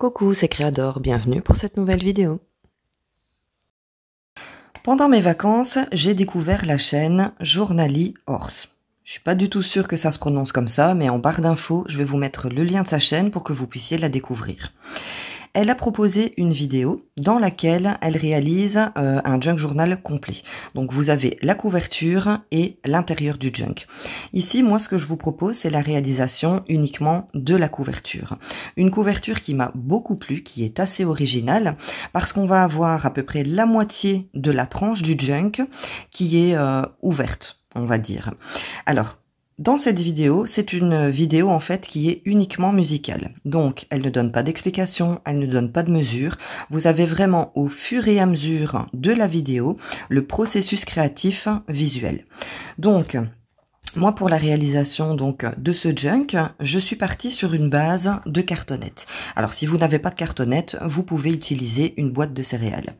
Coucou, c'est Créador, bienvenue pour cette nouvelle vidéo. Pendant mes vacances, j'ai découvert la chaîne Journali Horse. Je suis pas du tout sûre que ça se prononce comme ça, mais en barre d'infos, je vais vous mettre le lien de sa chaîne pour que vous puissiez la découvrir. Elle a proposé une vidéo dans laquelle elle réalise un junk journal complet. Donc vous avez la couverture et l'intérieur du junk. Ici, moi, ce que je vous propose, c'est la réalisation uniquement de la couverture. Une couverture qui m'a beaucoup plu, qui est assez originale, parce qu'on va avoir à peu près la moitié de la tranche du junk qui est ouverte, on va dire. Alors, dans cette vidéo, c'est une vidéo en fait qui est uniquement musicale. Donc, elle ne donne pas d'explication, elle ne donne pas de mesure. Vous avez vraiment au fur et à mesure de la vidéo le processus créatif visuel. Donc, moi, pour la réalisation donc de ce junk, je suis partie sur une base de cartonnette. Alors, si vous n'avez pas de cartonnette, vous pouvez utiliser une boîte de céréales.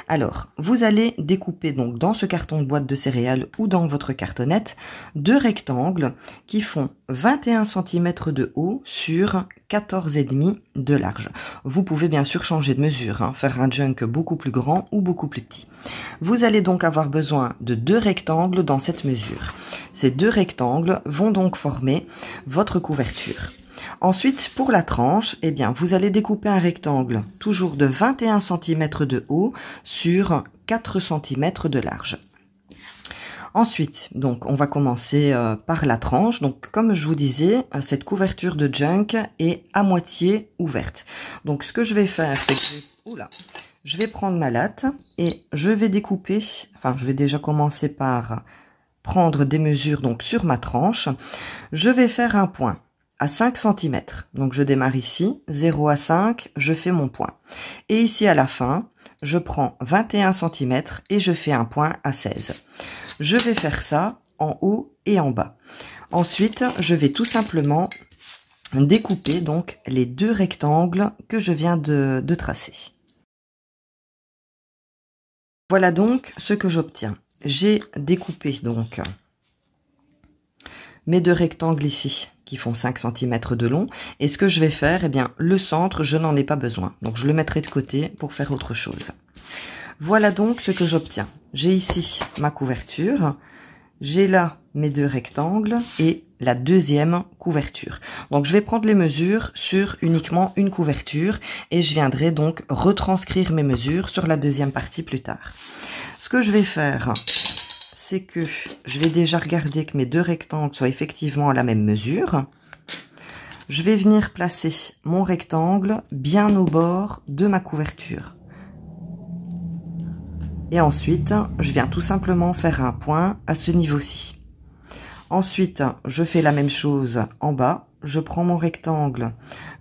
Alors, vous allez découper donc dans ce carton de boîte de céréales ou dans votre cartonnette deux rectangles qui font 21 cm de haut sur 14,5 de large. Vous pouvez bien sûr changer de mesure, faire un junk beaucoup plus grand ou beaucoup plus petit. Vous allez donc avoir besoin de deux rectangles dans cette mesure. Ces deux rectangles vont donc former votre couverture. Ensuite, pour la tranche, eh bien, vous allez découper un rectangle toujours de 21 cm de haut sur 4 cm de large. Ensuite, donc, on va commencer par la tranche. Donc, comme je vous disais, cette couverture de junk est à moitié ouverte. Donc, ce que je vais faire, c'est que je vais prendre ma latte et je vais découper, enfin, je vais déjà commencer par prendre des mesures donc sur ma tranche. Je vais faire un point à 5 cm. Donc, je démarre ici, 0 à 5, je fais mon point. Et ici, à la fin, je prends 21 cm et je fais un point à 16. Je vais faire ça en haut et en bas. Ensuite, je vais tout simplement découper donc les deux rectangles que je viens de tracer. Voilà donc ce que j'obtiens. J'ai découpé donc mes deux rectangles ici qui font 5 cm de long. Et ce que je vais faire, eh bien, le centre, je n'en ai pas besoin. Donc, je le mettrai de côté pour faire autre chose. Voilà donc ce que j'obtiens. J'ai ici ma couverture. J'ai là mes deux rectangles et la deuxième couverture. Donc, je vais prendre les mesures sur uniquement une couverture et je viendrai donc retranscrire mes mesures sur la deuxième partie plus tard. Ce que je vais faire, c'est que je vais déjà regarder que mes deux rectangles soient effectivement à la même mesure. Je vais venir placer mon rectangle bien au bord de ma couverture. Et ensuite, je viens tout simplement faire un point à ce niveau-ci. Ensuite, je fais la même chose en bas. Je prends mon rectangle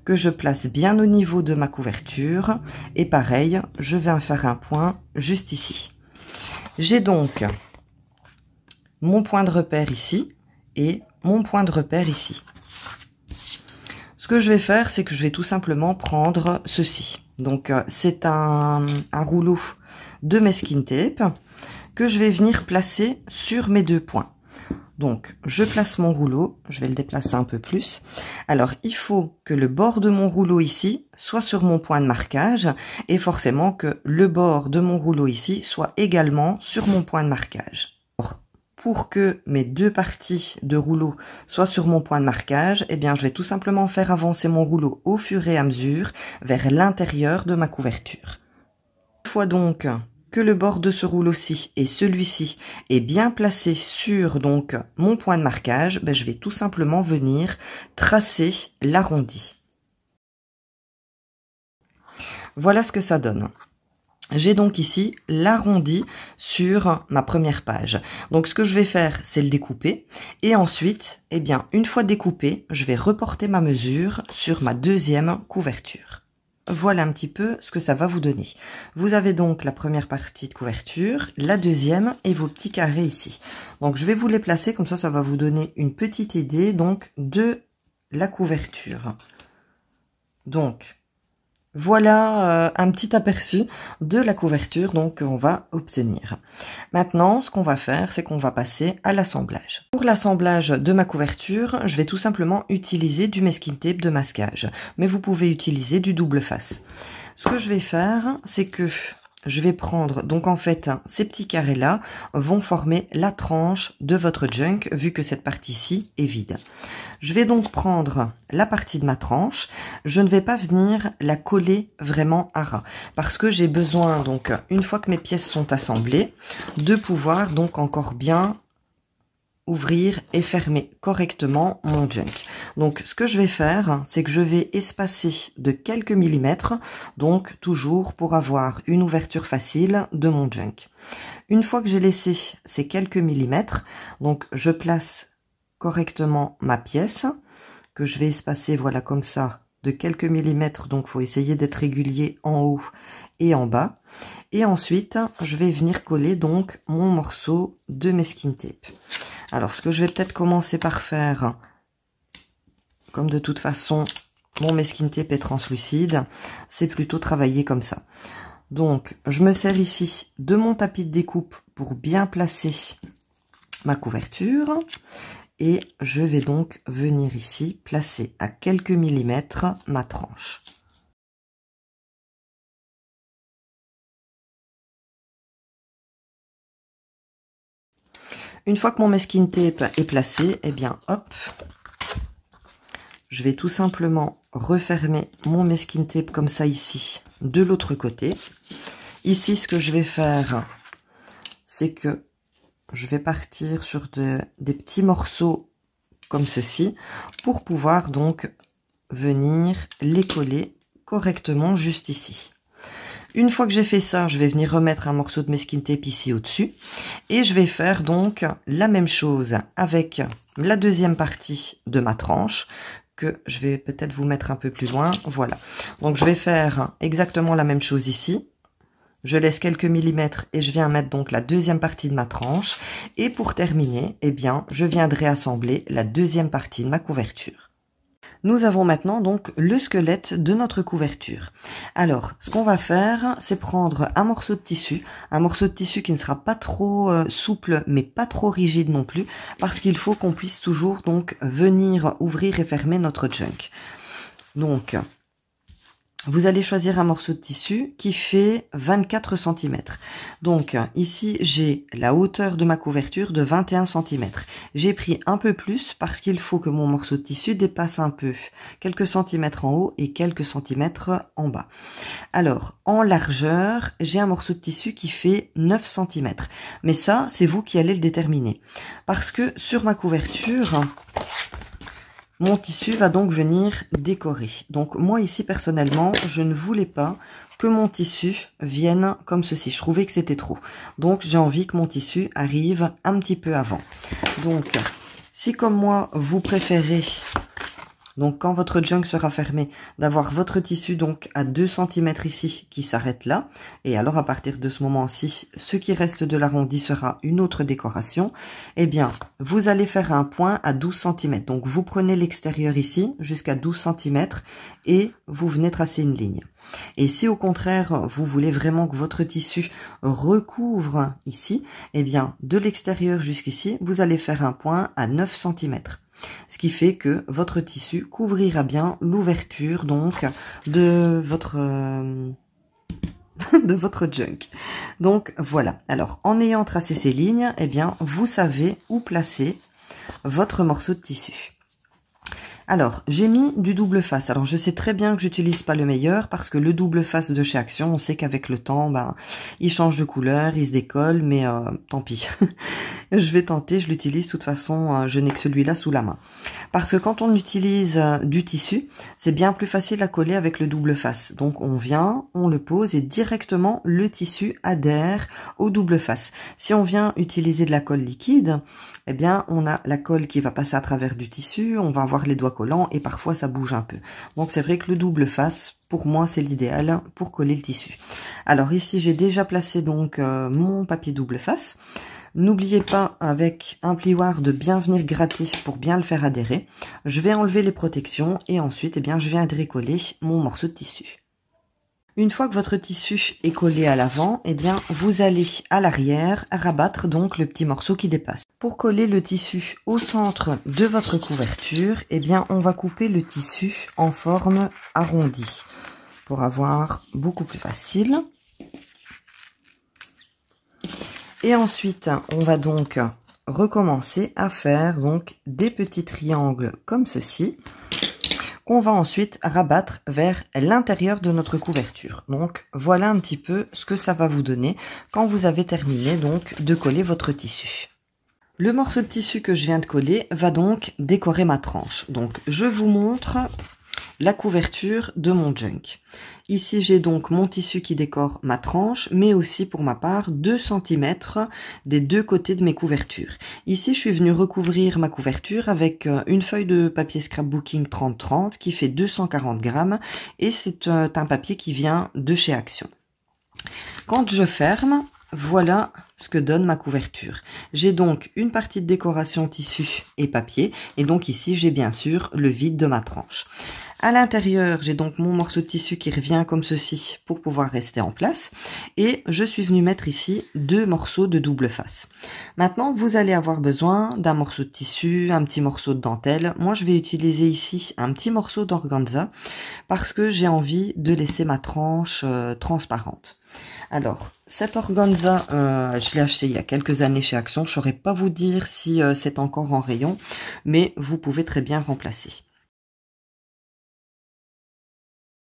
que je place bien au niveau de ma couverture. Et pareil, je viens faire un point juste ici. J'ai donc mon point de repère ici et mon point de repère ici. Ce que je vais faire, c'est que je vais tout simplement prendre ceci. Donc, c'est un rouleau de masking tape que je vais venir placer sur mes deux points. Donc, je place mon rouleau, je vais le déplacer un peu plus. Alors, il faut que le bord de mon rouleau ici soit sur mon point de marquage et forcément que le bord de mon rouleau ici soit également sur mon point de marquage. Pour que mes deux parties de rouleau soient sur mon point de marquage, eh bien, je vais tout simplement faire avancer mon rouleau au fur et à mesure vers l'intérieur de ma couverture. Une fois donc que le bord de ce rouleau-ci et celui-ci est bien placé sur donc mon point de marquage, je vais tout simplement venir tracer l'arrondi. Voilà ce que ça donne. J'ai donc ici l'arrondi sur ma première page. Donc, ce que je vais faire, c'est le découper. Et ensuite, eh bien, une fois découpé, je vais reporter ma mesure sur ma deuxième couverture. Voilà un petit peu ce que ça va vous donner. Vous avez donc la première partie de couverture, la deuxième et vos petits carrés ici. Donc, je vais vous les placer, comme ça va vous donner une petite idée donc de la couverture. Donc, Voilà un petit aperçu de la couverture donc on va obtenir. Maintenant, ce qu'on va faire, c'est qu'on va passer à l'assemblage. Pour l'assemblage de ma couverture, je vais tout simplement utiliser du masking tape de masquage, mais vous pouvez utiliser du double face. Ce que je vais faire, c'est que je vais prendre, donc en fait, ces petits carrés-là vont former la tranche de votre junk, vu que cette partie-ci est vide. Je vais donc prendre la partie de ma tranche. Je ne vais pas venir la coller vraiment à ras, parce que j'ai besoin, donc, une fois que mes pièces sont assemblées, de pouvoir donc encore bien ouvrir et fermer correctement mon junk. Donc ce que je vais faire, c'est que je vais espacer de quelques millimètres, donc toujours pour avoir une ouverture facile de mon junk. Une fois que j'ai laissé ces quelques millimètres, donc je place correctement ma pièce, que je vais espacer, voilà, comme ça, de quelques millimètres, donc faut essayer d'être régulier en haut et en bas. Et ensuite, je vais venir coller donc mon morceau de masking tape. Alors, ce que je vais peut-être commencer par faire, comme de toute façon, mon masking tape est translucide, c'est plutôt travailler comme ça. Donc, je me sers ici de mon tapis de découpe pour bien placer ma couverture. Et je vais donc venir ici placer à quelques millimètres ma tranche. Une fois que mon masking tape est placé, eh bien hop, je vais tout simplement refermer mon masking tape comme ça ici, de l'autre côté. Ici, ce que je vais faire, c'est que je vais partir sur des petits morceaux comme ceci pour pouvoir donc venir les coller correctement juste ici. Une fois que j'ai fait ça, je vais venir remettre un morceau de masking tape ici au-dessus. Et je vais faire donc la même chose avec la deuxième partie de ma tranche, que je vais peut-être vous mettre un peu plus loin. Voilà. Donc je vais faire exactement la même chose ici. Je laisse quelques millimètres et je viens mettre donc la deuxième partie de ma tranche. Et pour terminer, eh bien, je viendrai assembler la deuxième partie de ma couverture. Nous avons maintenant donc le squelette de notre couverture. Alors, ce qu'on va faire, c'est prendre un morceau de tissu qui ne sera pas trop souple, mais pas trop rigide non plus, parce qu'il faut qu'on puisse toujours donc venir ouvrir et fermer notre junk. Donc, vous allez choisir un morceau de tissu qui fait 24 cm. Donc ici, j'ai la hauteur de ma couverture de 21 cm. J'ai pris un peu plus parce qu'il faut que mon morceau de tissu dépasse un peu, quelques centimètres en haut et quelques centimètres en bas. Alors, en largeur, j'ai un morceau de tissu qui fait 9 cm. Mais ça, c'est vous qui allez le déterminer. Parce que sur ma couverture, mon tissu va donc venir décorer. Donc moi ici personnellement, je ne voulais pas que mon tissu vienne comme ceci. Je trouvais que c'était trop. Donc j'ai envie que mon tissu arrive un petit peu avant. Donc si comme moi vous préférez, donc quand votre junk sera fermé, d'avoir votre tissu donc à 2 cm ici qui s'arrête là. Et alors à partir de ce moment-ci, ce qui reste de l'arrondi sera une autre décoration. Eh bien, vous allez faire un point à 12 cm. Donc vous prenez l'extérieur ici jusqu'à 12 cm et vous venez tracer une ligne. Et si au contraire, vous voulez vraiment que votre tissu recouvre ici, eh bien de l'extérieur jusqu'ici, vous allez faire un point à 9 cm. Ce qui fait que votre tissu couvrira bien l'ouverture donc de votre junk. Donc voilà. Alors en ayant tracé ces lignes, eh bien vous savez où placer votre morceau de tissu. Alors, j'ai mis du double face. Alors, je sais très bien que j'utilise pas le meilleur parce que le double face de chez Action, on sait qu'avec le temps, ben, il change de couleur, il se décolle, mais tant pis. Je vais tenter, je l'utilise. De toute façon, je n'ai que celui-là sous la main. Parce que quand on utilise du tissu, c'est bien plus facile à coller avec le double face. Donc, on vient, on le pose et directement, le tissu adhère au double face. Si on vient utiliser de la colle liquide, eh bien, on a la colle qui va passer à travers du tissu, on va avoir les doigts collants et parfois ça bouge un peu. Donc, c'est vrai que le double face, pour moi, c'est l'idéal pour coller le tissu. Alors ici, j'ai déjà placé donc mon papier double face. N'oubliez pas, avec un plioir, de bien venir gratter pour bien le faire adhérer. Je vais enlever les protections et ensuite, eh bien, je viendrai coller mon morceau de tissu. Une fois que votre tissu est collé à l'avant, eh bien, vous allez à l'arrière rabattre donc le petit morceau qui dépasse. Pour coller le tissu au centre de votre couverture, eh bien, on va couper le tissu en forme arrondie pour avoir beaucoup plus facile. Et ensuite, on va donc recommencer à faire donc des petits triangles comme ceci, qu'on va ensuite rabattre vers l'intérieur de notre couverture. Donc voilà un petit peu ce que ça va vous donner quand vous avez terminé donc de coller votre tissu. Le morceau de tissu que je viens de coller va donc décorer ma tranche. Donc je vous montre la couverture de mon junk. Ici j'ai donc mon tissu qui décore ma tranche, mais aussi pour ma part 2 cm des deux côtés de mes couvertures. Ici je suis venue recouvrir ma couverture avec une feuille de papier scrapbooking 30-30 qui fait 240 grammes et c'est un papier qui vient de chez Action. Quand je ferme, voilà ce que donne ma couverture. J'ai donc une partie de décoration tissu et papier et donc ici j'ai bien sûr le vide de ma tranche. À l'intérieur, j'ai donc mon morceau de tissu qui revient comme ceci pour pouvoir rester en place. Et je suis venue mettre ici 2 morceaux de double face. Maintenant, vous allez avoir besoin d'un morceau de tissu, un petit morceau de dentelle. Moi, je vais utiliser ici un petit morceau d'organza parce que j'ai envie de laisser ma tranche transparente. Alors, cet organza, je l'ai acheté il y a quelques années chez Action. Je ne saurais pas vous dire si c'est encore en rayon, mais vous pouvez très bien remplacer.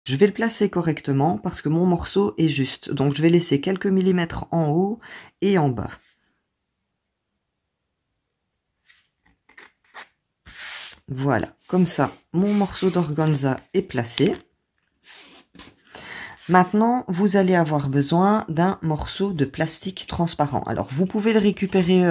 Je vais le placer correctement parce que mon morceau est juste. Donc je vais laisser quelques millimètres en haut et en bas. Voilà, comme ça, mon morceau d'organza est placé. Maintenant, vous allez avoir besoin d'un morceau de plastique transparent. Alors, vous pouvez le récupérer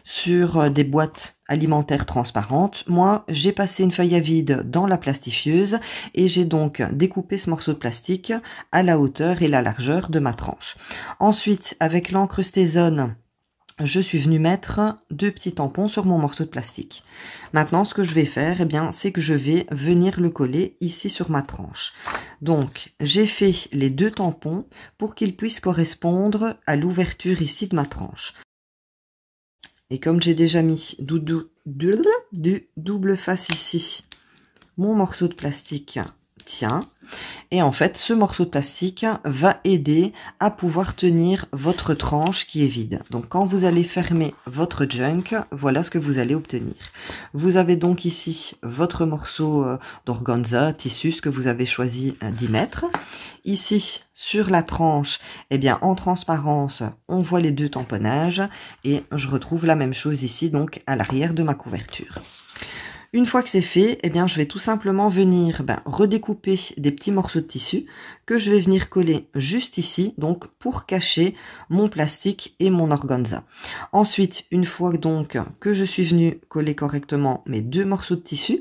sur des boîtes alimentaires transparentes. Moi, j'ai passé une feuille à vide dans la plastifieuse et j'ai donc découpé ce morceau de plastique à la hauteur et la largeur de ma tranche. Ensuite, avec l'encre Stézone, je suis venue mettre 2 petits tampons sur mon morceau de plastique. Maintenant, ce que je vais faire, eh bien, c'est que je vais venir le coller ici sur ma tranche. Donc, j'ai fait les 2 tampons pour qu'ils puissent correspondre à l'ouverture ici de ma tranche. Et comme j'ai déjà mis du double face ici, mon morceau de plastique tient. Et en fait, ce morceau de plastique va aider à pouvoir tenir votre tranche qui est vide. Donc, quand vous allez fermer votre junk, voilà ce que vous allez obtenir. Vous avez donc ici votre morceau d'organza, tissu, ce que vous avez choisi d'y mettre. Ici, sur la tranche, eh bien, en transparence, on voit les 2 tamponnages et je retrouve la même chose ici, donc à l'arrière de ma couverture. Une fois que c'est fait, eh bien, je vais tout simplement venir redécouper des petits morceaux de tissu que je vais venir coller juste ici, donc pour cacher mon plastique et mon organza. Ensuite, une fois donc que je suis venue coller correctement mes 2 morceaux de tissu,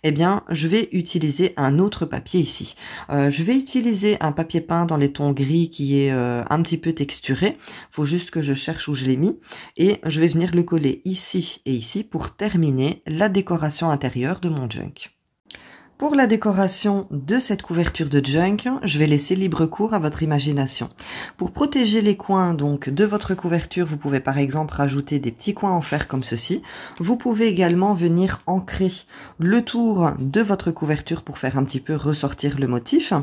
eh bien, je vais utiliser un autre papier ici. Je vais utiliser un papier peint dans les tons gris qui est un petit peu texturé. Faut juste que je cherche où je l'ai mis et je vais venir le coller ici et ici pour terminer la décoration intérieure de mon junk. Pour la décoration de cette couverture de junk, je vais laisser libre cours à votre imagination. Pour protéger les coins donc de votre couverture, vous pouvez par exemple rajouter des petits coins en fer comme ceci. Vous pouvez également venir ancrer le tour de votre couverture pour faire un petit peu ressortir le motif.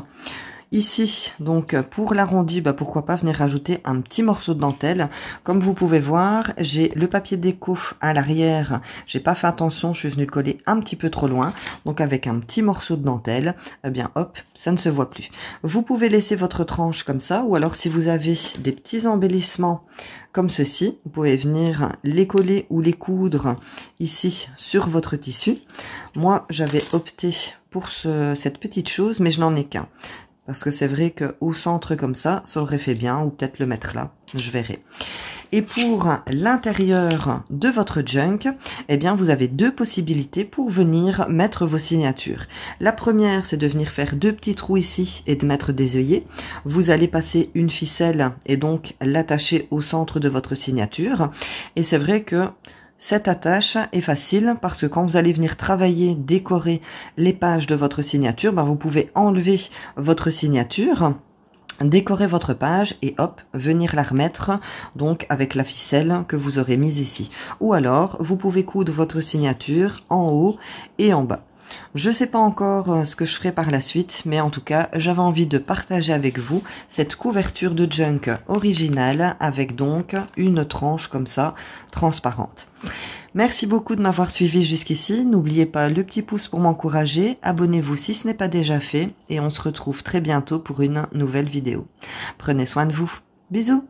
Ici, donc pour l'arrondi, pourquoi pas venir rajouter un petit morceau de dentelle. Comme vous pouvez voir, j'ai le papier déco à l'arrière. J'ai pas fait attention, je suis venue le coller un petit peu trop loin. Donc avec un petit morceau de dentelle, eh bien hop, ça ne se voit plus. Vous pouvez laisser votre tranche comme ça, ou alors si vous avez des petits embellissements comme ceci, vous pouvez venir les coller ou les coudre ici sur votre tissu. Moi, j'avais opté pour cette petite chose, mais je n'en ai qu'un. Parce que c'est vrai qu'au centre comme ça aurait fait bien, ou peut-être le mettre là, je verrai. Et pour l'intérieur de votre junk, eh bien vous avez 2 possibilités pour venir mettre vos signatures. La première, c'est de venir faire 2 petits trous ici et de mettre des œillets. Vous allez passer une ficelle et donc l'attacher au centre de votre signature. Et c'est vrai que cette attache est facile parce que quand vous allez venir travailler, décorer les pages de votre signature, vous pouvez enlever votre signature décorer votre page et hop, venir la remettre donc avec la ficelle que vous aurez mise ici. Ou alors, vous pouvez coudre votre signature en haut et en bas. Je sais pas encore ce que je ferai par la suite, mais en tout cas, j'avais envie de partager avec vous cette couverture de junk originale avec donc une tranche comme ça, transparente. Merci beaucoup de m'avoir suivi jusqu'ici. N'oubliez pas le petit pouce pour m'encourager. Abonnez-vous si ce n'est pas déjà fait et on se retrouve très bientôt pour une nouvelle vidéo. Prenez soin de vous. Bisous!